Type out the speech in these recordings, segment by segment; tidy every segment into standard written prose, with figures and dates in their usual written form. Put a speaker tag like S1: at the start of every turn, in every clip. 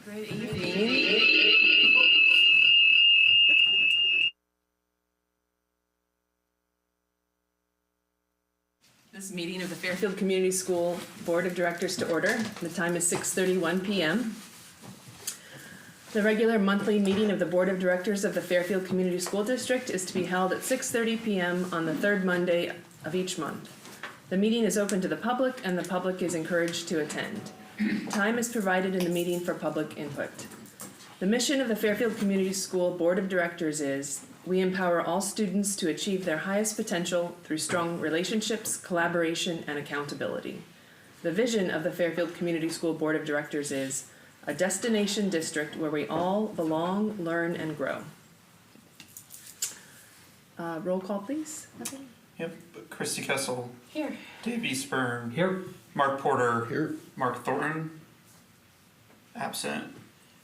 S1: Good evening. This meeting of the Fairfield Community School Board of Directors to order. The time is 6:31 p.m. The regular monthly meeting of the Board of Directors of the Fairfield Community School District is to be held at 6:30 p.m. on the third Monday of each month. The meeting is open to the public and the public is encouraged to attend. Time is provided in the meeting for public input. The mission of the Fairfield Community School Board of Directors is: we empower all students to achieve their highest potential through strong relationships, collaboration, and accountability. The vision of the Fairfield Community School Board of Directors is a destination district where we all belong, learn, and grow. Roll call, please.
S2: Yep. Christy Kessel.
S1: Here.
S2: Dave Eastburn.
S3: Here.
S2: Mark Porter.
S3: Here.
S2: Mark Thornton. Absent.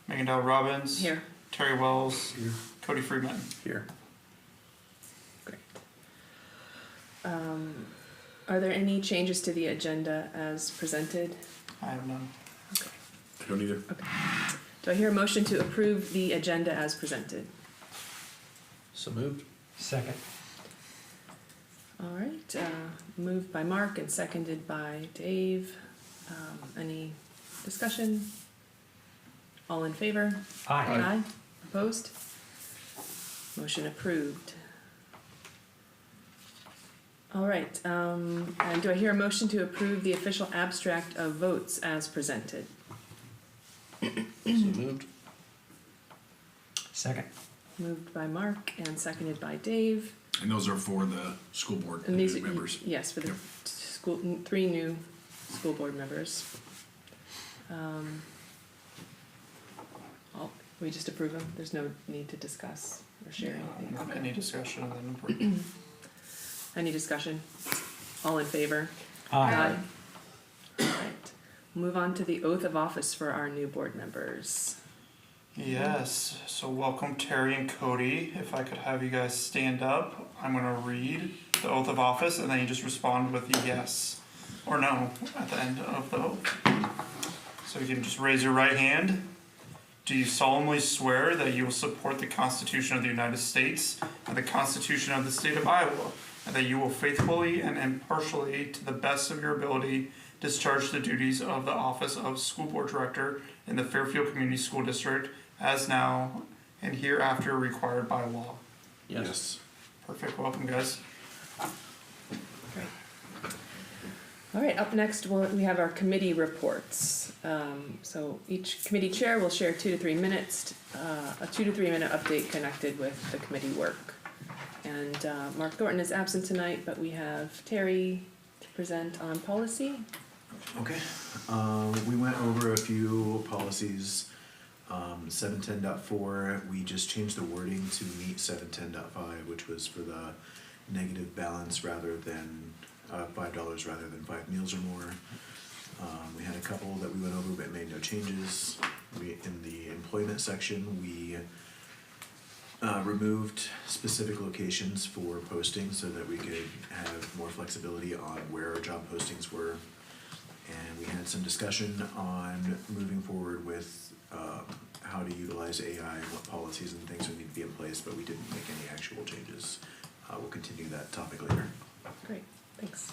S2: Megan Dowd Robbins.
S1: Here.
S2: Terry Wells.
S3: Here.
S2: Cody Freeman.
S3: Here.
S1: Great. Are there any changes to the agenda as presented?
S2: I have none.
S3: I don't either.
S1: Okay. Do I hear a motion to approve the agenda as presented?
S3: So moved. Second.
S1: All right. Moved by Mark and seconded by Dave. Any discussion? All in favor?
S3: Aye.
S1: Opposed? Motion approved. All right. And do I hear a motion to approve the official abstract of votes as presented?
S3: So moved. Second.
S1: Moved by Mark and seconded by Dave.
S4: And those are for the school board
S1: And these are,
S4: members.
S1: yes, for the
S4: Yep.
S1: school, 3 new school board members. We just approve them. There's no need to discuss or share anything.
S2: Not any discussion on that important.
S1: Any discussion? All in favor?
S3: Aye.
S1: All right. Move on to the oath of office for our new board members.
S2: Yes. So welcome Terry and Cody. If I could have you guys stand up, I'm going to read the oath of office and then you just respond with a yes or no at the end of the oath. So you can just raise your right hand. Do you solemnly swear that you will support the Constitution of the United States and the Constitution of the State of Iowa, and that you will faithfully and impartially, to the best of your ability, discharge the duties of the office of School Board Director in the Fairfield Community School District as now and hereafter required by law?
S3: Yes.
S2: Perfect. Welcome, guys.
S1: Great. All right, up next we have our committee reports. So each committee chair will share 2 to 3 minutes, a 2 to 3 minute update connected with the committee work. And Mark Thornton is absent tonight, but we have Terry to present on policy.
S5: Okay. We went over a few policies. 710.4, we just changed the wording to meet 710.5, which was for the negative balance rather than $5 rather than 5 meals or more. We had a couple that we went over but made no changes. In the employment section, we removed specific locations for posting so that we could have more flexibility on where our job postings were. And we had some discussion on moving forward with how to utilize AI and what policies and things would need to be in place, but we didn't make any actual changes. We'll continue that topic later.
S1: Great, thanks.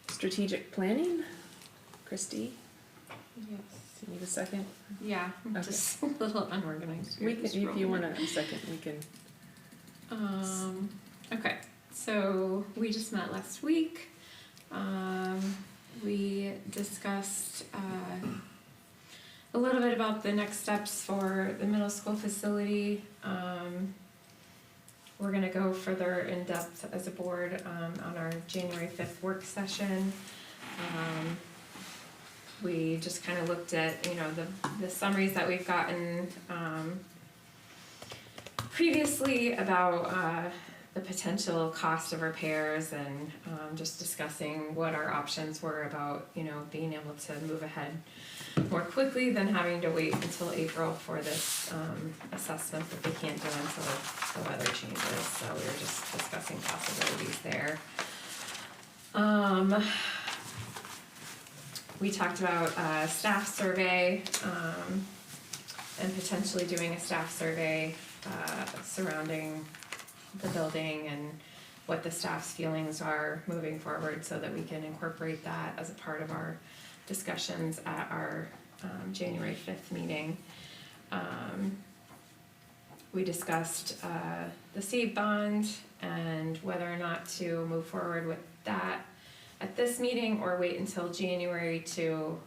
S1: Strategic planning, Christy,
S6: Yes.
S1: you need a second?
S6: Yeah,
S1: Okay.
S6: just a little unorganized.
S1: We can, if you want a second, we can.
S6: Okay, so we just met last week. We discussed a little bit about the next steps for the middle school facility. We're going to go further in depth as a board on our January 5th work session. We just kind of looked at, the summaries that we've gotten previously about the potential cost of repairs and just discussing what our options were about, being able to move ahead more quickly than having to wait until April for this assessment that they can't do until the weather changes. So we were just discussing possibilities there. We talked about a staff survey, and potentially doing a staff survey surrounding the building and what the staff's feelings are moving forward, so that we can incorporate that as a part of our discussions at our January 5th meeting. We discussed the SAVE bond and whether or not to move forward with that at this meeting or wait until January to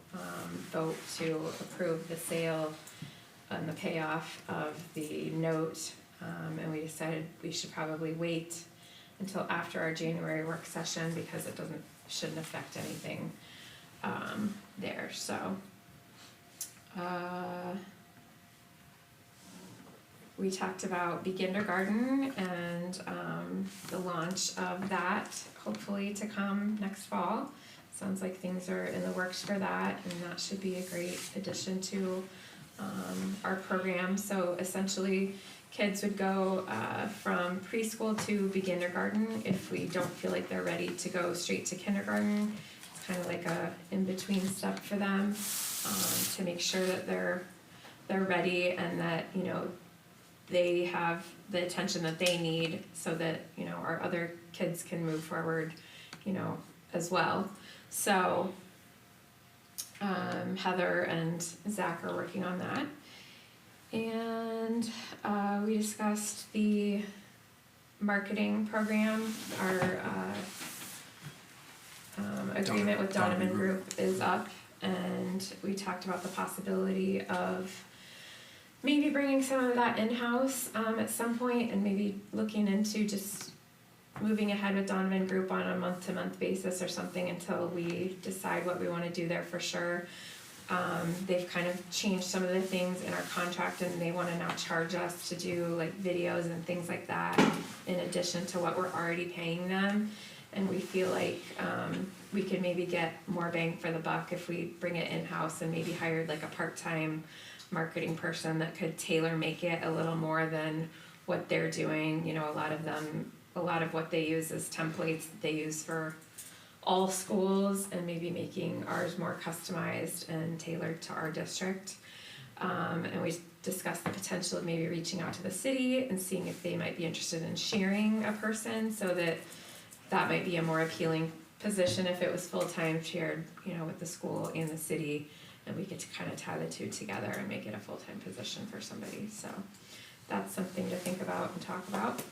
S6: vote to approve the sale and the payoff of the note. And we decided we should probably wait until after our January work session because it shouldn't affect anything there. So we talked about Begindergarten and the launch of that, hopefully to come next fall. Sounds like things are in the works for that, and that should be a great addition to our program. So essentially, kids would go from preschool to Begindergarten if we don't feel like they're ready to go straight to kindergarten. It's kind of like a in-between step for them to make sure that they're ready and that, you know, they have the attention that they need so that, you know, our other kids can move forward, you know, as well. So Heather and Zach are working on that. And we discussed the marketing program. Our agreement with Donovan Group is up, and we talked about the possibility of maybe bringing some of that in-house at some point, and maybe looking into just moving ahead with Donovan Group on a month-to-month basis or something until we decide what we want to do there for sure. They've kind of changed some of the things in our contract, and they want to now charge us to do like videos and things like that in addition to what we're already paying them. And we feel like we could maybe get more bang for the buck if we bring it in-house and maybe hired like a part-time marketing person that could tailor make it a little more than what they're doing. You know, a lot of what they use is templates that they use for all schools, and maybe making ours more customized and tailored to our district. And we discussed the potential of maybe reaching out to the city and seeing if they might be interested in sharing a person, so that might be a more appealing position if it was full-time shared, you know, with the school and the city, and we get to kind of tie the two together and make it a full-time position for somebody. So that's something to think about and talk about.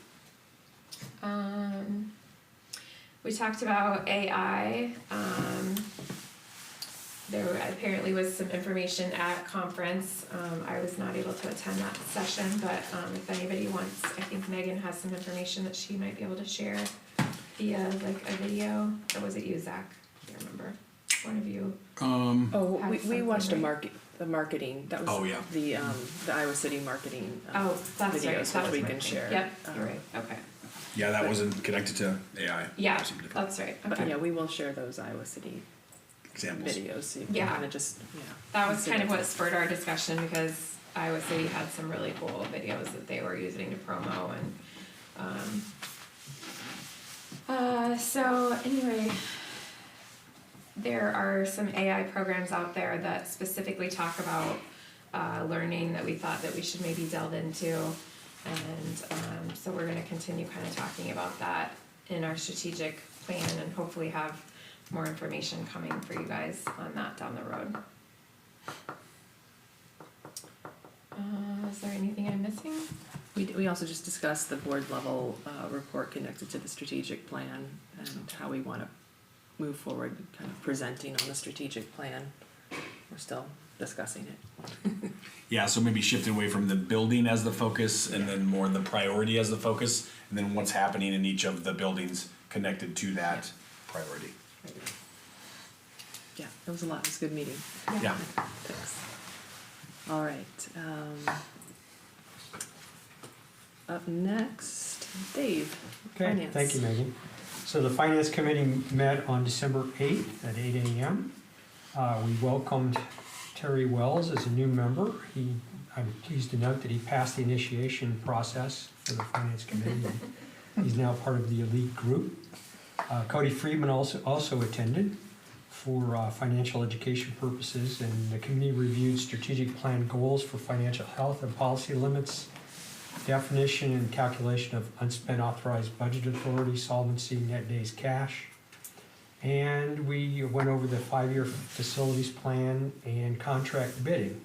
S6: We talked about AI. There apparently was some information at conference. I was not able to attend that session, but if anybody wants, I think Megan has some information that she might be able to share via like a video. Or was it you, Zach? I can't remember. One of you.
S1: We watched
S6: something, right?
S1: the marketing. That was
S4: Oh, yeah.
S1: the Iowa City marketing
S6: That's right.
S1: videos,
S6: That
S1: which
S6: was
S1: we
S6: my
S1: can
S6: thing.
S1: share.
S6: Yep, you're right. Okay.
S4: Yeah, that wasn't connected to AI.
S6: Yeah,
S4: Something different.
S6: that's right.
S1: But
S6: Okay.
S1: yeah, we will share those Iowa City
S4: Examples.
S1: videos. So you
S6: Yeah.
S1: can kind of just
S6: That was
S1: consider
S6: kind of what
S1: it.
S6: spurred our discussion, because Iowa City had some really cool videos that they were using to promo, and so anyway, there are some AI programs out there that specifically talk about learning that we thought that we should maybe delve into, and so we're going to continue kind of talking about that in our strategic plan, and hopefully have more information coming for you guys on that down the road. Is there anything I'm missing?
S1: We also just discussed the board level report connected to the strategic plan and how we want to move forward, kind of presenting on the strategic plan. We're still discussing it.
S4: Yeah, so maybe shifting away from the building as the focus and then more the priority as the focus, and then what's happening in each of the buildings connected to that priority.
S1: Yeah, it was a lot. It was a good meeting.
S4: Yeah.
S1: Thanks. All right. Up next, Dave.
S7: Okay,
S1: Finance.
S7: thank you, Megan. So the Finance Committee met on December 8th at 8 a.m. We welcomed Terry Wells as a new member. I'm pleased to note that he passed the initiation process for the Finance Committee. And he's now part of the elite group. Cody Friedman also attended. for financial education purposes, and the committee reviewed strategic plan goals for financial health and policy limits, definition and calculation of unspent authorized budget authority, solvency, net days cash. And we went over the 5-year facilities plan and contract bidding.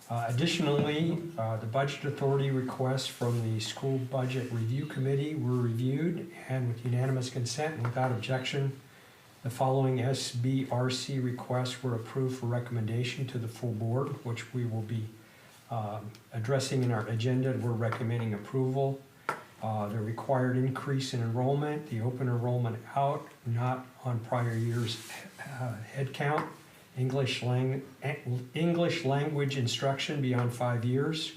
S7: Additionally, the budget authority requests from the school budget review committee were reviewed, and with unanimous consent and without objection, the following SBRC requests were approved for recommendation to the full board, which we will be addressing in our agenda. We're recommending approval. The required increase in enrollment, the open enrollment out, not on prior year's head count, English language instruction beyond 5 years,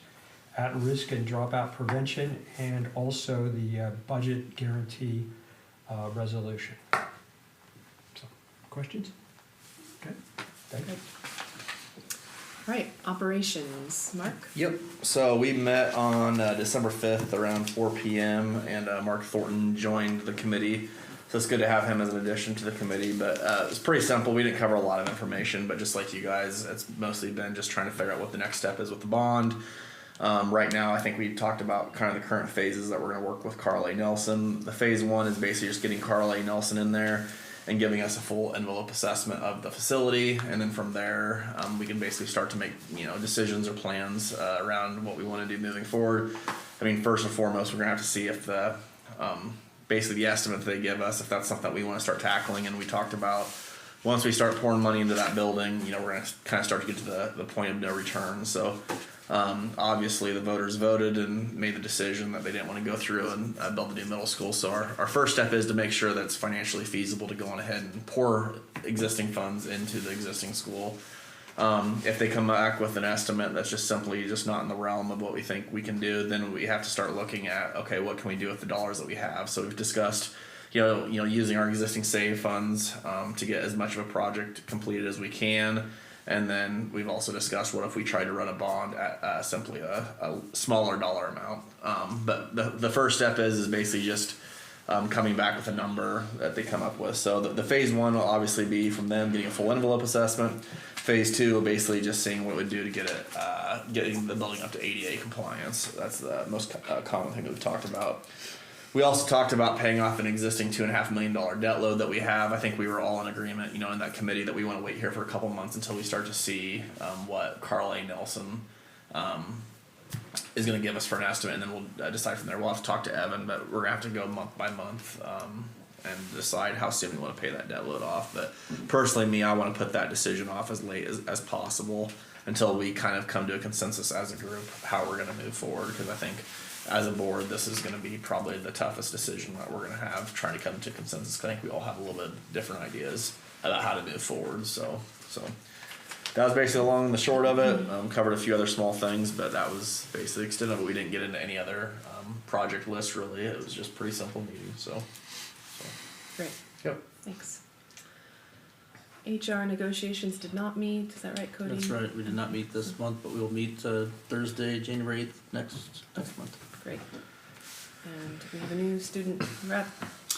S7: at-risk and dropout prevention, and also the budget guarantee resolution. So, questions? Okay, thank you.
S1: All right, operations, Mark?
S3: Yep. So we met on December 5th around 4 p.m. and Mark Thornton joined the committee. So it's good to have him as an addition to the committee. But it's pretty simple. We didn't cover a lot of information, but just like you guys, it's mostly been just trying to figure out what the next step is with the bond. Right now, I think we talked about kind of the current phases that we're going to work with Carl A. Nelson. The phase 1 is basically just getting Carl A. Nelson in there and giving us a full envelope assessment of the facility, and then from there we can basically start to make decisions or plans around what we want to do moving forward. I mean, first and foremost, we're gonna have to see if the basically the estimate that they give us, if that's something that we want to start tackling. And we talked about once we start pouring money into that building, we're gonna kind of start to get to the point of no return. So obviously the voters voted and made the decision that they didn't want to go through and build the new middle school. So our first step is to make sure that it's financially feasible to go on ahead and pour existing funds into the existing school. If they come back with an estimate that's just simply just not in the realm of what we think we can do, then we have to start looking at, okay, what can we do with the dollars that we have? So we've discussed using our existing save funds to get as much of a project completed as we can. And then we've also discussed what if we tried to run a bond at simply a smaller dollar amount. But the first step is basically just coming back with a number that they come up with. So the phase 1 will obviously be from them getting a full envelope assessment. Phase 2 will basically just seeing what it would do to get it, getting the building up to ADA compliance. That's the most common thing that we've talked about. We also talked about paying off an existing $2.5 million debt load that we have. I think we were all in agreement, in that committee, that we want to wait here for a couple months until we start to see what Carl A. Nelson is going to give us for an estimate, and then we'll decide from there. We'll have to talk to Evan, but we're going to have to go month by month and decide how soon we want to pay that debt load off. But personally, I want to put that decision off as late as possible until we kind of come to a consensus as a group how we're going to move forward, because I think as a board, this is going to be probably the toughest decision that we're going to have, trying to come to consensus. I think we all have a little bit different ideas about how to move forward. So that was basically the long and the short of it. Covered a few other small things, but that was basically the extent of it. We didn't get into any other project list really. It was just pretty simple meeting. So.
S1: Great,
S3: Yep.
S1: thanks. HR negotiations did not meet, is that right, Cody?
S8: That's right, we did not meet this month, but we will meet Thursday, January 8th, next month.
S1: Great. And we have a new student rep.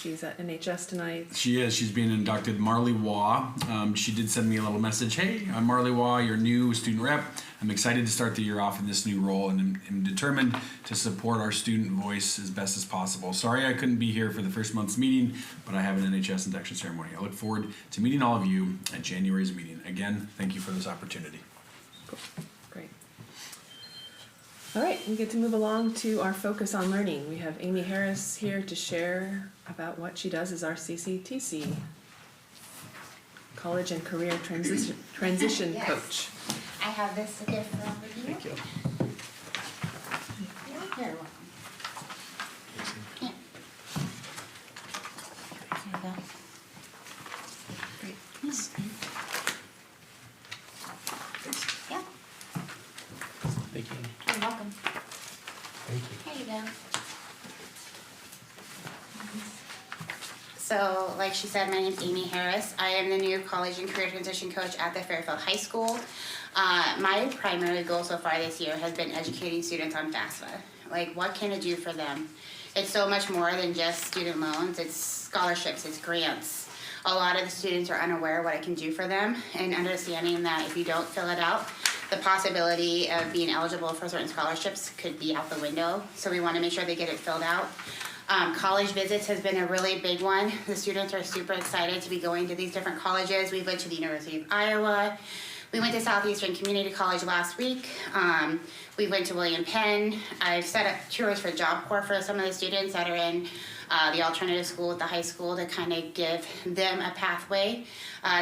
S1: She's at NHS tonight.
S4: She is. She's being inducted. Marley Waugh. She did send me a little message. Hey, I'm Marley Waugh, your new student rep. I'm excited to start the year off in this new role, and I'm determined to support our student voice as best as possible. Sorry I couldn't be here for the first month's meeting, but I have an NHS induction ceremony. I look forward to meeting all of you at January's meeting. Again, thank you for this opportunity.
S1: Cool. Great. All right, we get to move along to our focus on learning. We have Amy Harris here to share about what she does as our CCTC, College and Career Transition
S9: Yes.
S1: Coach.
S9: I have this gift for all of you.
S3: Thank you.
S9: You're welcome. Yeah. There you go.
S1: Great.
S9: Yeah,
S3: Thank you.
S9: you're welcome.
S7: Thank you.
S9: Here you go. So, like she said, my name's Amy Harris. I am the new College and Career Transition Coach at the Fairfield High School. My primary goal so far this year has been educating students on FAFSA. Like, what can it do for them? It's so much more than just student loans. It's scholarships, it's grants. A lot of the students are unaware what it can do for them, and understanding that if you don't fill it out, the possibility of being eligible for certain scholarships could be out the window. So we want to make sure they get it filled out. College visits has been a really big one. The students are super excited to be going to these different colleges. We went to the University of Iowa. We went to Southeastern Community College last week. We went to William Penn. I've set up tours for Job Corps for some of the students that are in the alternative school at the high school to kind of give them a pathway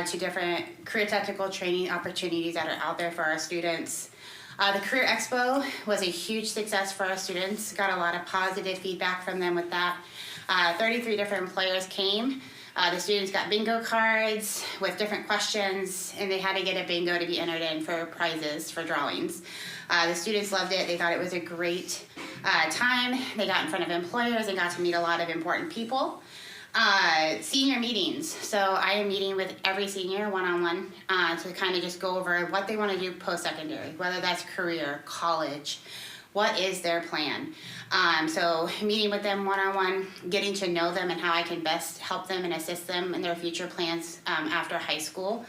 S9: to different career technical training opportunities that are out there for our students. The Career Expo was a huge success for our students. Got a lot of positive feedback from them with that. 33 different employers came. The students got bingo cards with different questions, and they had to get a bingo to be entered in for prizes for drawings. The students loved it. They thought it was a great time. They got in front of employers and got to meet a lot of important people. Senior meetings. So I am meeting with every senior one-on-one to kind of just go over what they want to do post-secondary, whether that's career, college, what is their plan. So meeting with them one-on-one, getting to know them and how I can best help them and assist them in their future plans after high school.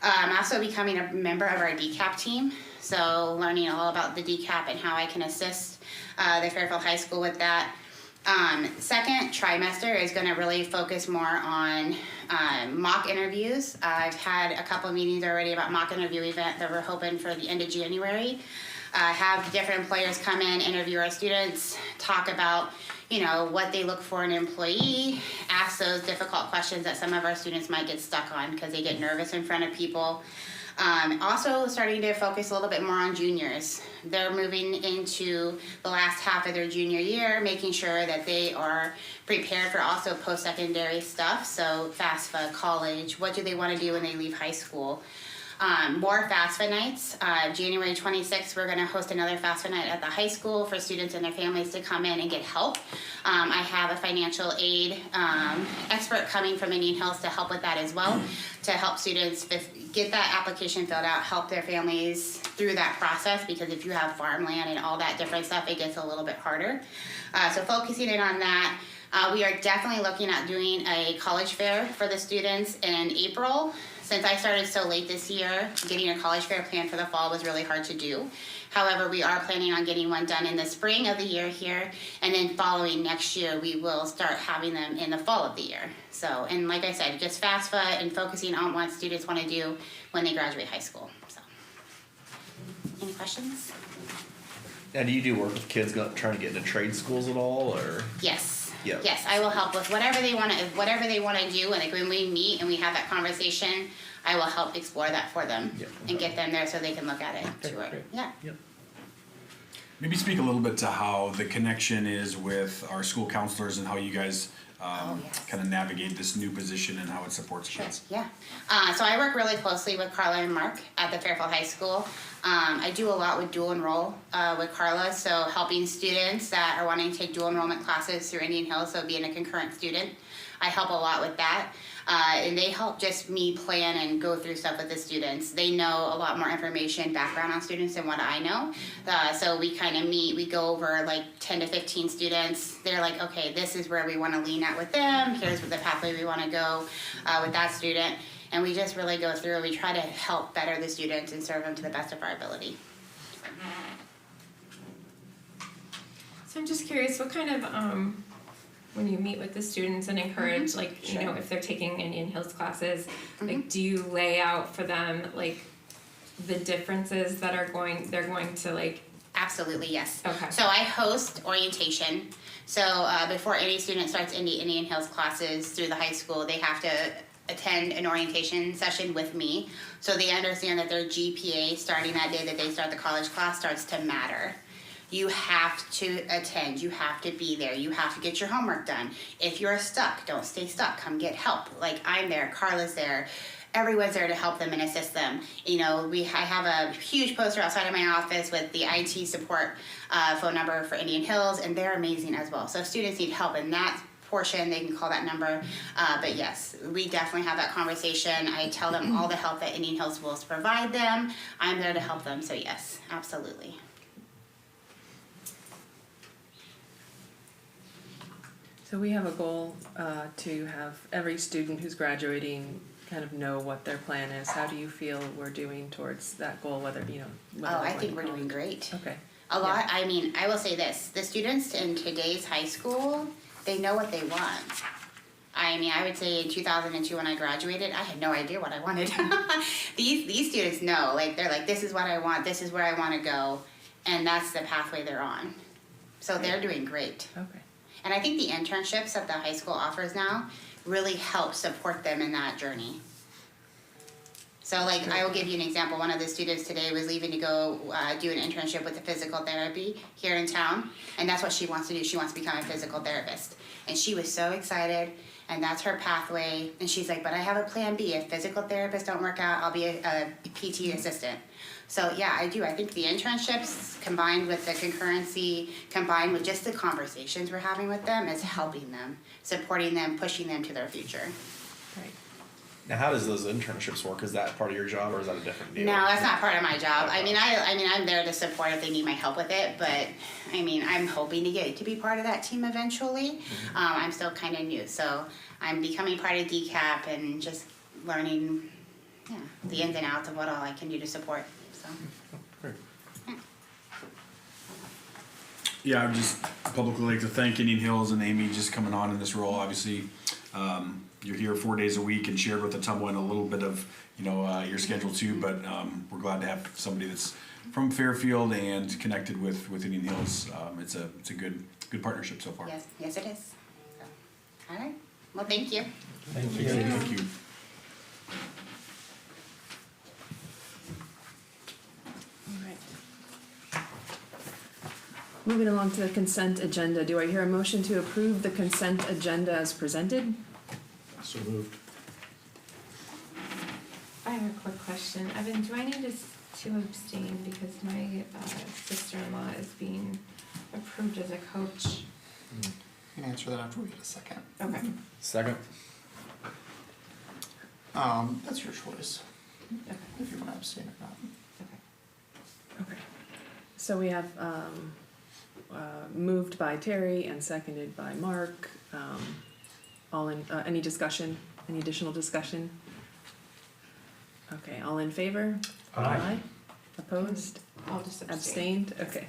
S9: I'm also becoming a member of our DCAP team, so learning all about the DCAP and how I can assist the Fairfield High School with that. Second trimester is going to really focus more on mock interviews. I've had a couple meetings already about mock interview event that we're hoping for the end of January. Have different employers come in, interview our students, talk about, you know, what they look for in an employee, ask those difficult questions that some of our students might get stuck on because they get nervous in front of people. Also starting to focus a little bit more on juniors. They're moving into the last half of their junior year, making sure that they are prepared for also post-secondary stuff. So FAFSA, college, what do they want to do when they leave high school? More FAFSA nights. January 26th, we're going to host another FAFSA night at the high school for students and their families to come in and get help. I have a financial aid expert coming from Indian Hills to help with that as well, to help students get that application filled out, help their families through that process, because if you have farmland and all that different stuff, it gets a little bit harder. So focusing in on that. We are definitely looking at doing a college fair for the students in April. Since I started so late this year, getting a college fair planned for the fall was really hard to do. However, we are planning on getting one done in the spring of the year here, and then following next year, we will start having them in the fall of the year. So, and like I said, just FAFSA and focusing on what students want to do when they graduate high school. So, any questions?
S3: And do you do work with kids trying to get into trade schools at all, or?
S9: Yes.
S3: Yep.
S9: Yes, I will help with whatever they want to do, and like when we meet and we have that conversation, I will help explore that for them and get them there so they can look at it.
S3: Okay,
S9: Sure.
S3: great.
S9: Yeah.
S3: Yep.
S4: Maybe speak a little bit to how the connection is with our school counselors and how you guys
S9: yes.
S4: kind of navigate this new position and how it supports kids.
S9: Yeah. So I work really closely with Carla and Mark at the Fairfield High School. I do a lot with dual enroll with Carla, so helping students that are wanting to take dual enrollment classes through Indian Hills, so being a concurrent student. I help a lot with that. And they help just me plan and go through stuff with the students. They know a lot more information, background on students than what I know. So we kind of meet, we go over like 10 to 15 students. They're like, okay, this is where we want to lean at with them. Here's the pathway we want to go with that student. And we just really go through and we try to help better the students and serve them to the best of our ability.
S6: So I'm just curious, what kind of, when you meet with the students and encourage, like, you know, if they're taking Indian Hills classes, like, do you lay out for them, like, the differences that they're going to, like?
S9: Absolutely, yes.
S6: Okay.
S9: So I host orientation. So before any student starts Indian Hills classes through the high school, they have to attend an orientation session with me, so they understand that their GPA starting that day that they start the college class starts to matter. You have to attend, you have to be there, you have to get your homework done. If you're stuck, don't stay stuck, come get help. Like, I'm there, Carla's there, everyone's there to help them and assist them. You know, I have a huge poster outside of my office with the IT support phone number for Indian Hills, and they're amazing as well. So if students need help in that portion, they can call that number. But yes, we definitely have that conversation. I tell them all the help that Indian Hills will provide them. I'm there to help them, so yes, absolutely.
S1: So we have a goal to have every student who's graduating kind of know what their plan is. How do you feel we're doing towards that goal, whether, you know? whether
S9: Oh,
S1: they're
S9: I
S1: going
S9: think
S1: to
S9: we're doing
S1: college?
S9: great.
S1: Okay.
S9: A lot, I mean, I will say this, the students in today's high school, they know what they want. I mean, I would say in 2002 when I graduated, I had no idea what I wanted. These students know, like, they're like, this is what I want, this is where I want to go, and that's the pathway they're on. So they're doing great.
S1: Okay.
S9: And I think the internships that the high school offers now really help support them in that journey. So like, I will give you an example. One of the students today was leaving to go do an internship with the physical therapy here in town. And that's what she wants to do. She wants to become a physical therapist. And she was so excited, and that's her pathway. And she's like, but I have a plan B. If physical therapists don't work out, I'll be a PT assistant. So yeah, I do. I think the internships combined with the concurrency, combined with just the conversations we're having with them is helping them, supporting them, pushing them to their future.
S1: Right.
S3: Now, how does those internships work? Is that part of your job, or is that a different deal?
S9: No, that's not part of my job. I mean, I'm there to support if they need my help with it, but I mean, I'm hoping to get to be part of that team eventually. I'm still kind of new, so I'm becoming part of DCAP and just learning, the ins and outs of what all I can do to support. So.
S4: Yeah, I would just publicly like to thank Indian Hills and Amy just coming on in this role. Obviously, you're here 4 days a week and shared with Ottumwa a little bit of your schedule too. But we're glad to have somebody that's from Fairfield and connected with Indian Hills. It's a good partnership so far.
S9: Yes, it is. So, all right. Well, thank you.
S7: Thank you.
S4: Thank you.
S1: All right. Moving along to the consent agenda. Do I hear a motion to approve the consent agenda as presented?
S5: So moved.
S6: I have a quick question. Evan, do I need to abstain because my sister-in-law is being approved as a coach?
S2: You can answer that after we get a second.
S6: Okay.
S3: Second.
S2: That's your choice,
S6: Okay.
S2: if you want to abstain or not.
S6: Okay.
S1: Okay. So we have moved by Terry and seconded by Mark. All in, any discussion, any additional discussion? Okay, all in favor?
S7: Aye.
S1: Opposed?
S6: I'll just abstain.
S1: Abstained? Okay.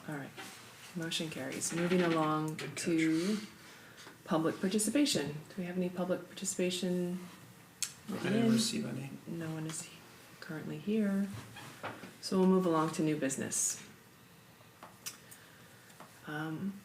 S1: All right, motion carries. Moving along to public participation. Do we have any public participation?
S2: I didn't receive any.
S1: No one is currently here. So we'll move along to new business.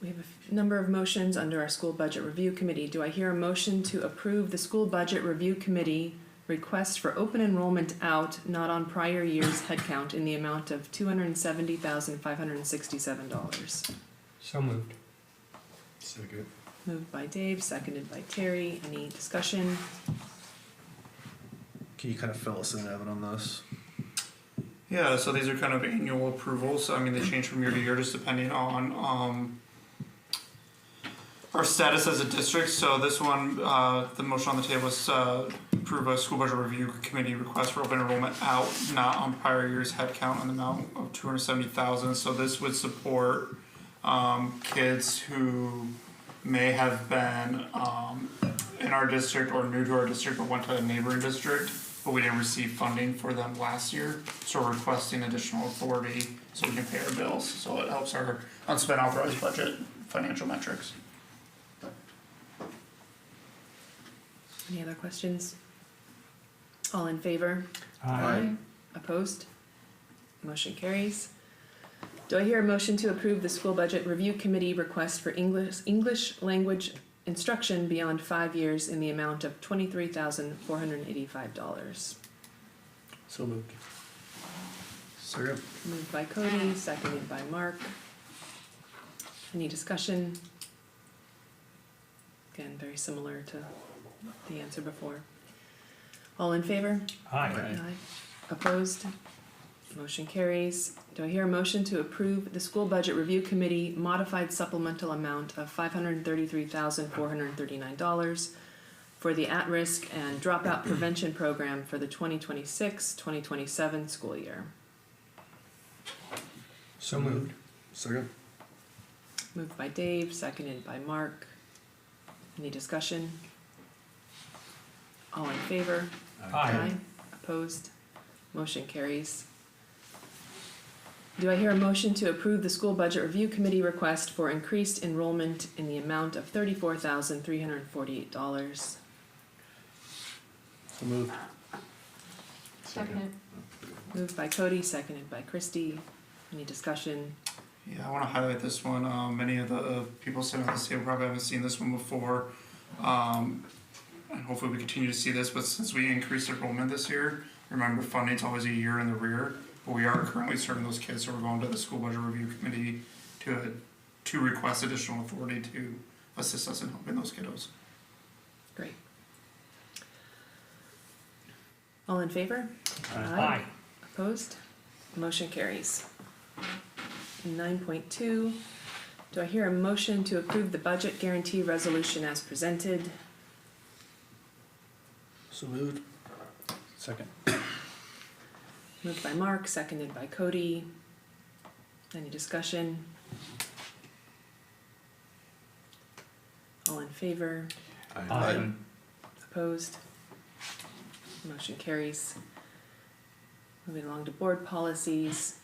S1: We have a number of motions under our school budget review committee. Do I hear a motion to approve the school budget review committee request for open enrollment out, not on prior year's headcount, in the amount of $270,567?
S7: So moved.
S5: Second.
S1: Moved by Dave, seconded by Terry. Any discussion?
S3: Can you kind of fill us in, Evan, on this?
S2: Yeah, so these are kind of annual approvals. I mean, they change from year to year just depending on our status as a district. So this one, the motion on the table is approve a school budget review committee request for open enrollment out, not on prior year's headcount, an amount of $270,000. So this would support kids who may have been in our district or new to our district but went to a neighboring district, but we didn't receive funding for them last year. So we're requesting additional authority so we can pay our bills. So it helps our unspent authorized budget financial metrics.
S1: Any other questions? All in favor?
S7: Aye.
S1: Opposed? Motion carries. Do I hear a motion to approve the school budget review committee request for English language instruction beyond 5 years in the amount of $23,485?
S8: So moved.
S3: Second.
S1: Moved by Cody, seconded by Mark. Any discussion? Again, very similar to the answer before. All in favor?
S7: Aye.
S1: Opposed? Motion carries. Do I hear a motion to approve the school budget review committee modified supplemental amount of $533,439 for the at-risk and dropout prevention program for the 2026-2027 school year?
S7: So moved.
S3: Second.
S1: Moved by Dave, seconded by Mark. Any discussion? All in favor?
S7: Aye.
S1: Opposed? Motion carries. Do I hear a motion to approve the school budget review committee request for increased enrollment in the amount of $34,348?
S8: So moved.
S6: Second.
S1: Moved by Cody, seconded by Christie. Any discussion?
S2: Yeah, I want to highlight this one. Many of the people sitting at this table probably haven't seen this one before. And hopefully we continue to see this, but since we increased enrollment this year, remember funding's always a year in the rear, but we are currently serving those kids, so we're going to the school budget review committee to request additional authority to assist us in helping those kiddos.
S1: Great. All in favor?
S7: Aye.
S1: Opposed? Motion carries. 9.2, do I hear a motion to approve the budget guarantee resolution as presented?
S8: So moved. Second.
S1: Moved by Mark, seconded by Cody. Any discussion? All in favor?
S7: Aye.
S1: Opposed? Motion carries. Moving along to board policies.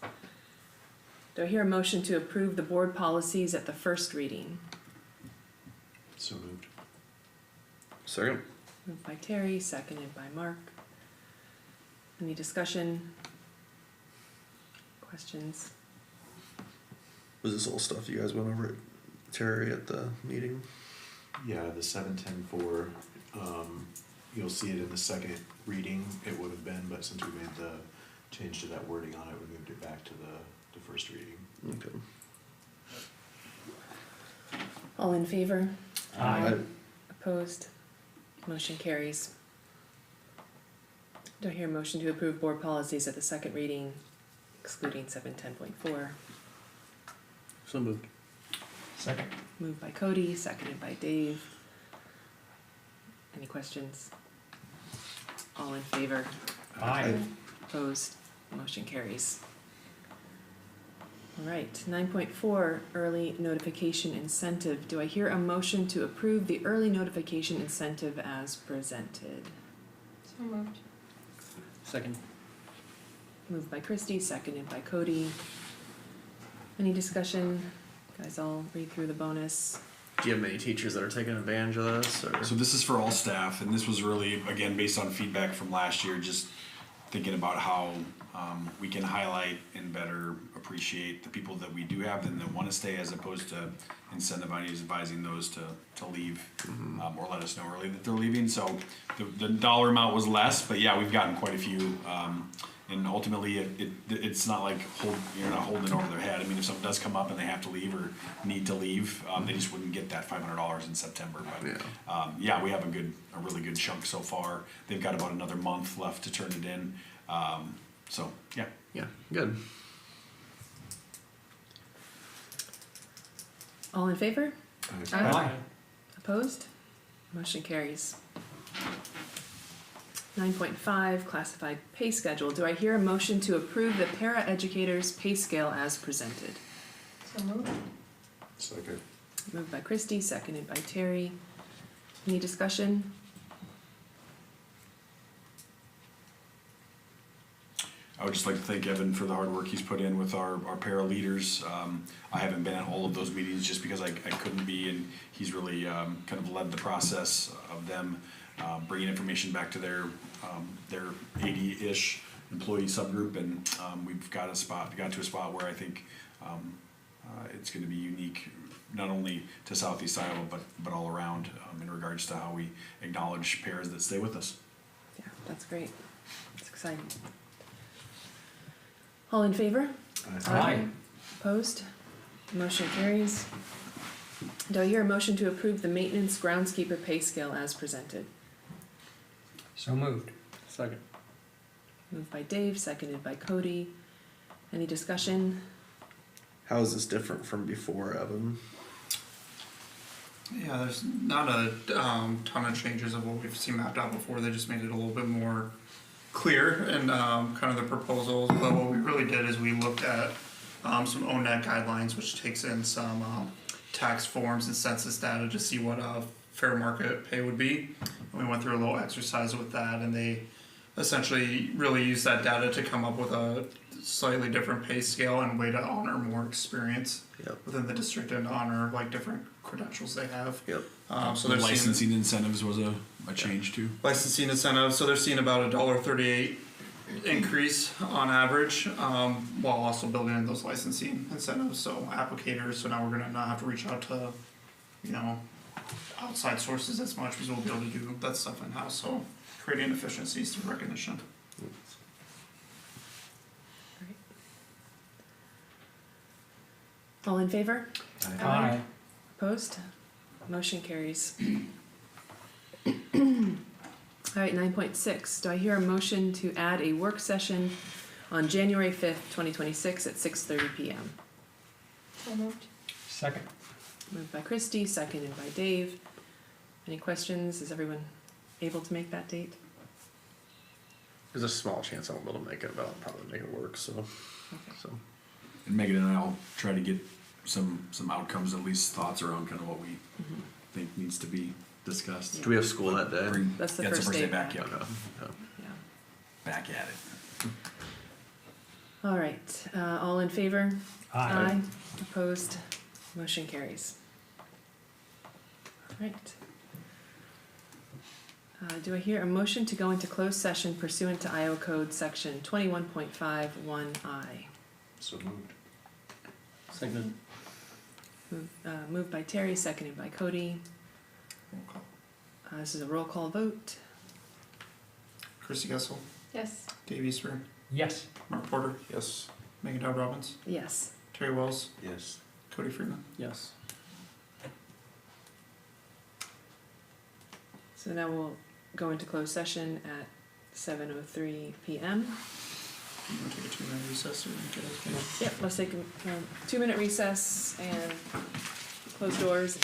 S1: Do I hear a motion to approve the board policies at the first reading?
S5: So moved.
S3: Second.
S1: Moved by Terry, seconded by Mark. Any discussion? Questions?
S3: Was this all stuff you guys went over at Terry at the meeting?
S5: Yeah, the 7-10-4, you'll see it in the second reading, it would have been, but since we made the change to that wording on it, we moved it back to the first reading.
S3: Okay.
S1: All in favor?
S7: Aye.
S1: Opposed? Motion carries. Do I hear a motion to approve board policies at the second reading, excluding 7:10.4?
S8: So moved.
S7: Second.
S1: Moved by Cody, seconded by Dave. Any questions? All in favor?
S7: Aye.
S1: Opposed? Motion carries. All right, 9.4, early notification incentive. Do I hear a motion to approve the early notification incentive as presented?
S6: So moved.
S8: Second.
S1: Moved by Christie, seconded by Cody. Any discussion? Guys all read through the bonus.
S3: Do you have many teachers that are taking advantage of this? Or?
S4: So this is for all staff, and this was really, again, based on feedback from last year, just thinking about how we can highlight and better appreciate the people that we do have and that want to stay, as opposed to incentivizing those to leave or let us know early that they're leaving. So the dollar amount was less, but yeah, we've gotten quite a few. And ultimately, it's not like you're not holding it over their head. I mean, if something does come up and they have to leave or need to leave, they just wouldn't get that $500 in September. But yeah, we have a really good chunk so far. They've got about another month left to turn it in. So yeah.
S3: Yeah, good.
S1: All in favor?
S7: Aye.
S1: Opposed? Motion carries. 9.5, classified pay schedule. Do I hear a motion to approve the para-educators pay scale as presented?
S6: So moved.
S5: Second.
S1: Moved by Christie, seconded by Terry. Any discussion?
S4: I would just like to thank Evan for the hard work he's put in with our para leaders. I haven't been at all of those meetings just because I couldn't be, and he's really kind of led the process of them bringing information back to their 80-ish employee subgroup, and we've got to a spot where I think it's going to be unique, not only to Southeast Iowa but all around in regards to how we acknowledge pairs that stay with us.
S1: Yeah, that's great. It's exciting. All in favor?
S7: Aye.
S1: Opposed? Motion carries. Do I hear a motion to approve the maintenance groundskeeper pay scale as presented?
S7: So moved.
S8: Second.
S1: Moved by Dave, seconded by Cody. Any discussion?
S3: How is this different from before, Evan?
S2: Yeah, there's not a ton of changes of what we've seen mapped out before. They just made it a little bit more clear and kind of the proposals. But what we really did is we looked at some ONET guidelines, which takes in some tax forms and census data to see what fair market pay would be. And we went through a little exercise with that, and they essentially really used that data to come up with a slightly different pay scale and way to honor more experience
S3: Yep.
S2: within the district and honor like different credentials they have.
S3: Yep.
S2: So
S4: The
S2: they're seeing
S4: licensing incentives was a change too.
S2: licensing incentives, so they're seeing about $1.38 increase on average, while also building in those licensing incentives, so applicators, so now we're gonna not have to reach out to, outside sources as much, because we'll be able to do that stuff in-house, so creating efficiencies through recognition.
S1: All in favor?
S7: Aye.
S1: Opposed? Motion carries. All right, 9.6, do I hear a motion to add a work session on January 5th, 2026 at 6:30 PM?
S6: So moved.
S7: Second.
S1: Moved by Christie, seconded by Dave. Any questions? Is everyone able to make that date?
S3: There's a small chance I won't be able to make it, but I'll probably make it work. So,
S1: Okay.
S3: so
S4: And Megan and I'll try to get some outcomes, at least thoughts around kind of what we think needs to be discussed.
S3: do we have school that day?
S4: Bring,
S1: That's the
S4: it's
S1: first
S4: day
S1: day
S4: back,
S1: back.
S4: yeah,
S3: Okay.
S1: Yeah.
S4: back at it.
S1: All right, all in favor?
S7: Aye.
S1: Opposed? Motion carries. All right. Do I hear a motion to go into closed session pursuant to Iowa Code Section 21.51I?
S5: So moved.
S8: Seconded.
S1: Moved by Terry, seconded by Cody.
S2: Roll call.
S1: This is a roll call vote.
S2: Chrissy Gessel,
S6: Yes.
S2: Dave Eastburn,
S7: Yes.
S2: Mark Porter. Yes. Megan Dodd Robbins,
S1: Yes.
S2: Terry Wells,
S5: Yes.
S2: Cody Freeman.
S8: Yes.
S1: So now we'll go into closed session at 7:03 PM.
S2: You want to take a 2-minute recess or get it?
S1: Yep, let's take a 2-minute recess and close doors.